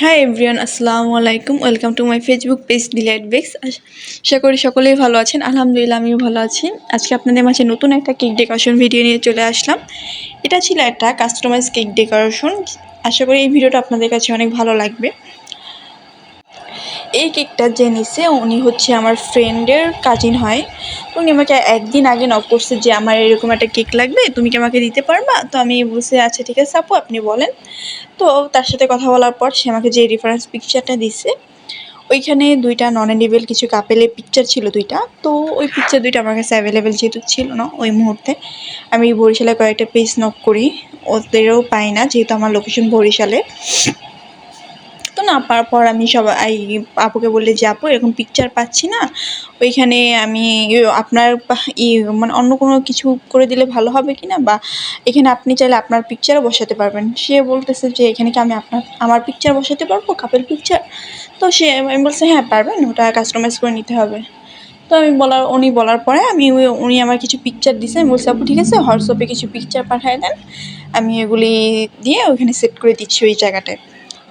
High everyone, আসসালামু আলাইকুম। Welcome to my Facebook page Delight Bakes. আশা করি সকলেই ভালো আছেন। আলহামদুলিল্লাহ আমিও ভালো আছি। আজকে আপনাদের মাঝে নতুন একটা কেক ডেকোরেশন ভিডিও নিয়ে চলে আসলাম। এটা ছিল একটা কাস্টমাইজ কেক ডেকোরেশন। আশা করি এই ভিডিওটা আপনাদের কাছে অনেক ভালো লাগবে। এই কেকটা যে নিছে উনি হচ্ছে আমার ফ্রেন্ডের কাজিন হয়। উনি আমাকে একদিন আগে নক করছে যে আমার এরকম একটা কেক লাগবে, তুমি কি আমাকে দিতে পারবা? তো আমি বলছি আচ্ছা ঠিক আছে আপু, আপনি বলেন। তো তার সাথে কথা বলার পর সে আমাকে যে রেফারেন্স পিকচারটা দিছে, ওইখানে দুইটা নন এডিবল কিছু কাপেলের পিকচার ছিল দুইটা। তো ওই পিকচার দুইটা আমার কাছে অ্যাভেলেবেল যেহেতু ছিল না ওই মুহূর্তে, আমি বরিশালে কয়েকটা পেজ নক করি, ওদেরও পাই না যেহেতু আমার লোকেশন বরিশালে। তো না পাওয়ার পর আমি সবাই আপুকে বললে যে আপু এরকম পিকচার পাচ্ছি না, ওইখানে আমি আপনার মানে অন্য কোনো কিছু করে দিলে ভালো হবে কি না, বা এখানে আপনি চাইলে আপনার পিকচারও বসাতে পারবেন। সে বলতেছে যে এখানে কি আমি আমার পিকচার বসাতে পারবো, কাপেল পিকচার? তো আমি বলছি হ্যাঁ পারবেন, ওটা কাস্টমাইজ করে নিতে হবে। তো উনি বলার পরে উনি আমার কিছু পিকচার দিছে। আমি বলছি আপু ঠিক আছে হোয়াটসঅ্যাপে কিছু পিকচার পাঠিয়ে দেন, আমি এগুলি দিয়ে ওইখানে সেট করে দিচ্ছি ওই জায়গাটায়।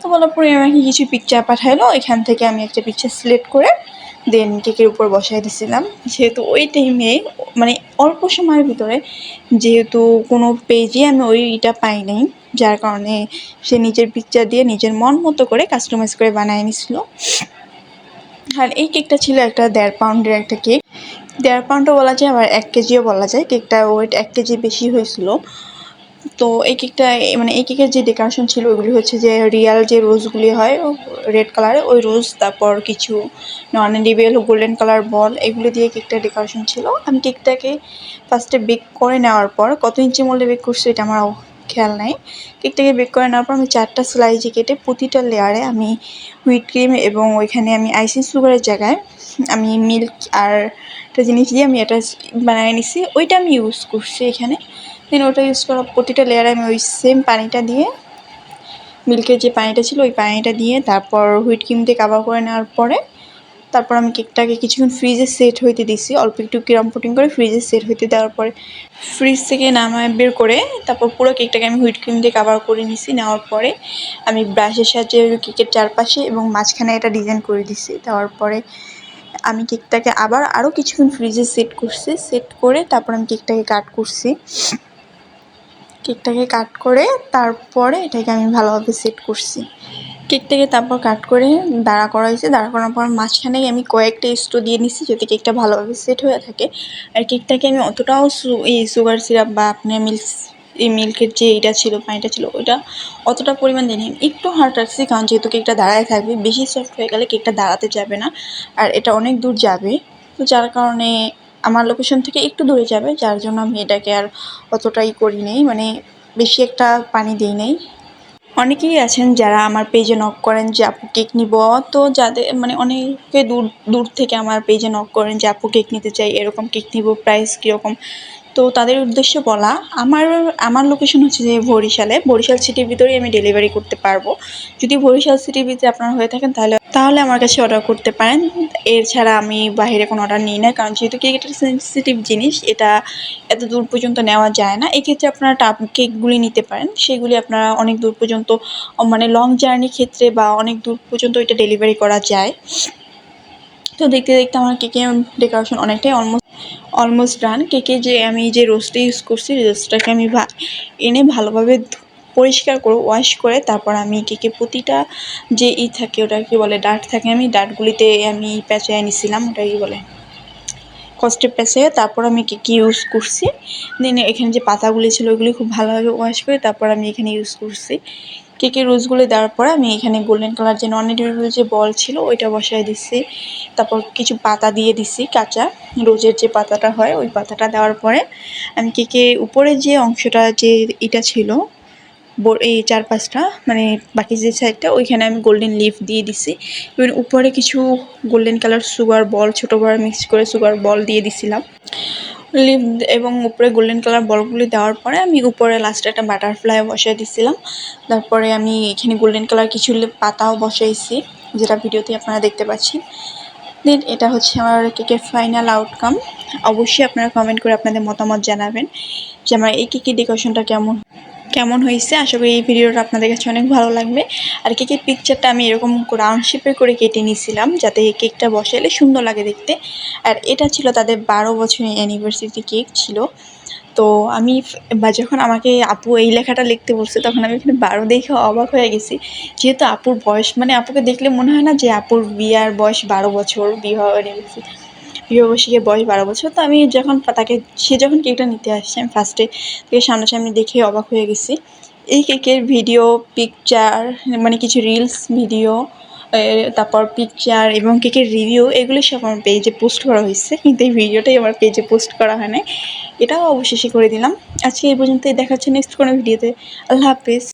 তো বলার পরে আমাকে কিছু পিকচার পাঠাইলো, এখান থেকে আমি একটা পিকচার সিলেক্ট করে দেন কেকের উপর বসাই দিয়েছিলাম। যেহেতু ওই টাইমে মানে অল্প সময়ের ভিতরে যেহেতু কোনো পেজে আমি ওইটা পাই নাই, যার কারণে সে নিজের পিকচার দিয়ে নিজের মন মতো করে কাস্টমাইজ করে বানিয়ে নিছিল। আর এই কেকটা ছিল একটা 1.5 পাউন্ডের একটা কেক। 1.5 পাউন্ডও বলা যায়, আবার 1 কেজিও বলা যায়। কেকটা ওয়েট 1 কেজি বেশি হয়েছিল। তো এই কেকটা মানে এই কেকের যে ডেকোরেশন ছিল ওইগুলি হচ্ছে যে রিয়াল যে রোজগুলি হয় রেড কালারে, ওই রোজ, তারপর কিছু নন এডিবল গোল্ডেন কালার বল, এগুলো দিয়ে কেকটা ডেকোরেশন ছিল। আমি কেকটাকে ফার্স্টে বেক করে নেওয়ার পর কত ইঞ্চি মোল্ডে বেক করছি এটা আমার খেয়াল নাই। কেকটাকে বেক করে নেওয়ার পর আমি 4টা স্লাইজে কেটে প্রতিটা লেয়ারে আমি হুইট ক্রিম এবং ওইখানে আমি আইসিং সুগারের জায়গায় আমি মিল্ক আর একটা জিনিস দিয়ে আমি এটা বানিয়ে নিছি, ওইটা আমি ইউজ করছি এখানে। দেন ওটা ইউজ করা প্রতিটা লেয়ারে আমি ওই সেম পানিটা দিয়ে, মিল্কের যে পানিটা ছিল ওই পানিটা দিয়ে তারপর হুইট ক্রিম দিয়ে কাভার করে নেওয়ার পরে তারপর আমি কেকটাকে কিছুক্ষণ ফ্রিজে সেট হইতে দিছি, অল্প একটু ক্রাম পুটিং করে ফ্রিজে সেট হইতে দেওয়ার পরে ফ্রিজ থেকে নামায় বের করে তারপর পুরো কেকটাকে আমি হুইট ক্রিম দিয়ে কাভার করে নিছি। নেওয়ার পরে আমি ব্রাশের সাহায্যে কেকের চারপাশে এবং মাঝখানে এটা ডিজাইন করে দিছি। দেওয়ার পরে আমি কেকটাকে আবার আরও কিছুক্ষণ ফ্রিজে সেট করছি, সেট করে তারপর আমি কেকটাকে কাট করছি। কেকটাকে কাট করে তারপরে এটাকে আমি ভালোভাবে সেট করছি। কেকটাকে তারপর কাট করে দাঁড়া করা হয়েছে, দাঁড়া করার পর মাঝখানে আমি কয়েকটা স্টো দিয়ে নিচ্ছি যাতে কেকটা ভালোভাবে সেট হয়ে থাকে। আর কেকটাকে আমি অতটাও সুগার সিরাপ বা আপনার মিল্কের যে এটা ছিল পানিটা ছিল ওইটা অতটা পরিমাণ দিইনি, একটু হার্ড রাখছি, কারণ যেহেতু কেকটা দাঁড়ায় থাকবে, বেশি সফট হয়ে গেলে কেকটা দাঁড়াতে যাবে না আর এটা অনেক দূর যাবে। তো যার কারণে আমার লোকেশন থেকে একটু দূরে যাবে, যার জন্য আমি এটাকে আর অতটাই করি নেই, মানে বেশি একটা পানি দিই নেই। অনেকেই আছেন যারা আমার পেজে নক করেন যে আপু কেক নিব, তো যাদের মানে অনেকে দূর দূর থেকে আমার পেজে নক করেন যে আপু কেক নিতে চাই, এরকম কেক নিব, প্রাইস কীরকম। তো তাদের উদ্দেশ্যে বলা, আমার লোকেশন হচ্ছে যে বরিশাল সিটির ভিতরেই আমি ডেলিভারি করতে পারবো। যদি বরিশাল সিটির ভিতরে আপনারা হয়ে থাকেন তাহলে আমার কাছে অর্ডার করতে পারেন। এছাড়া আমি বাইরে কোনো অর্ডার নিই না, কারণ যেহেতু কেক একটা সেন্সিটিভ জিনিস, এটা এত দূর পর্যন্ত নেওয়া যায় না। এক্ষেত্রে আপনারা টাপ কেকগুলি নিতে পারেন, সেগুলি আপনারা অনেক দূর পর্যন্ত মানে লং জার্নির ক্ষেত্রে বা অনেক দূর পর্যন্ত এটা ডেলিভারি করা যায়। তো দেখতে দেখতে আমার কেকের ডেকোরেশন অনেকটাই অলমোস্ট ডান। কেকে যে আমি যে রোস্টটা ইউজ করছি, রোস্টটাকে আমি এনে ভালোভাবে পরিষ্কার করে ওয়াশ করে তারপর আমি কেকে প্রতিটা যে থাকে ওটা কি বলে ডার্ট থাকে, আমি ডার্টগুলিতে আমি পেঁচায় নিছিলাম, ওটা কি বলে কষ্টে পেঁচে তারপর আমি কেকে ইউজ করছি। দেন এখানে যে পাতাগুলি ছিল ওইগুলি খুব ভালোভাবে ওয়াশ করে তারপর আমি এখানে ইউজ করছি। কেকের রোজগুলো দেওয়ার পরে আমি এখানে গোল্ডেন কালার যে নন এডিবল যে বল ছিল ওইটা বসায় দিচ্ছি, তারপর কিছু পাতা দিয়ে দিছি কাঁচা রোজের যে পাতাটা হয় ওই পাতাটা দেওয়ার পরে আমি কেকের উপরে যে অংশটা যে এটা ছিল এই 4-5টা মানে বাকি যে সাইডটা ওইখানে আমি গোল্ডেন লিফ দিয়ে দিছি এবং উপরে কিছু গোল্ডেন কালার সুগার বল ছোটো বড় মিক্স করে সুগার বল দিয়ে দিছিলাম লিফ, এবং উপরে গোল্ডেন কালার বলগুলি দেওয়ার পরে আমি উপরে লাস্টে একটা বাটারফ্লাই বসাই দিছিলাম। তারপরে আমি এখানে গোল্ডেন কালার কিছু পাতাও বসাইছি, যেটা ভিডিওতে আপনারা দেখতে পাচ্ছেন। দেন এটা হচ্ছে আমার কেকের ফাইনাল আউটকাম। অবশ্যই আপনারা কমেন্ট করে আপনাদের মতামত জানাবেন যে আমার এই কেকের ডেকোরেশনটা কেমন। কেমন হয়েছে। আশা করি এই ভিডিওটা আপনাদের কাছে অনেক ভালো লাগবে। আর কেকের পিকচারটা আমি এরকম রাউন্ড শেপের করে কেটে নিয়েছিলাম যাতে কেকটা বসালে সুন্দর লাগে দেখতে। আর এটা ছিল তাদের 12 বছরের অ্যানিভার্সারি কেক ছিল। তো আমি যখন আমাকে আপু এই লেখাটা লিখতে বলছে তখন আমি এখানে 12 দেখে অবাক হয়ে গেছি। যেহেতু আপুর বয়স মানে আপুকে দেখলে মনে হয় না যে আপুর বিয়ার বয়স 12 বছর, বিবাহবার্ষিকীর বয়স 12 বছর। তো আমি যখন সে যখন কেকটা নিতে আসছে আমি ফার্স্টে থেকে সামনাসামনি দেখে অবাক হয়ে গেছি। এই কেকের ভিডিও, পিকচার মানে কিছু রিলস ভিডিও, তারপর পিকচার এবং কেকের রিভিউ এগুলো সব আমার পেজে পোস্ট করা হয়েছে, কিন্তু এই ভিডিওটাই আমার পেজে পোস্ট করা হয় নাই। এটাও অবশেষে করে দিলাম। আজকে এই পর্যন্তই, দেখা হচ্ছে নেক্সট কোনো ভিডিওতে। আল্লাহ হাফেজ।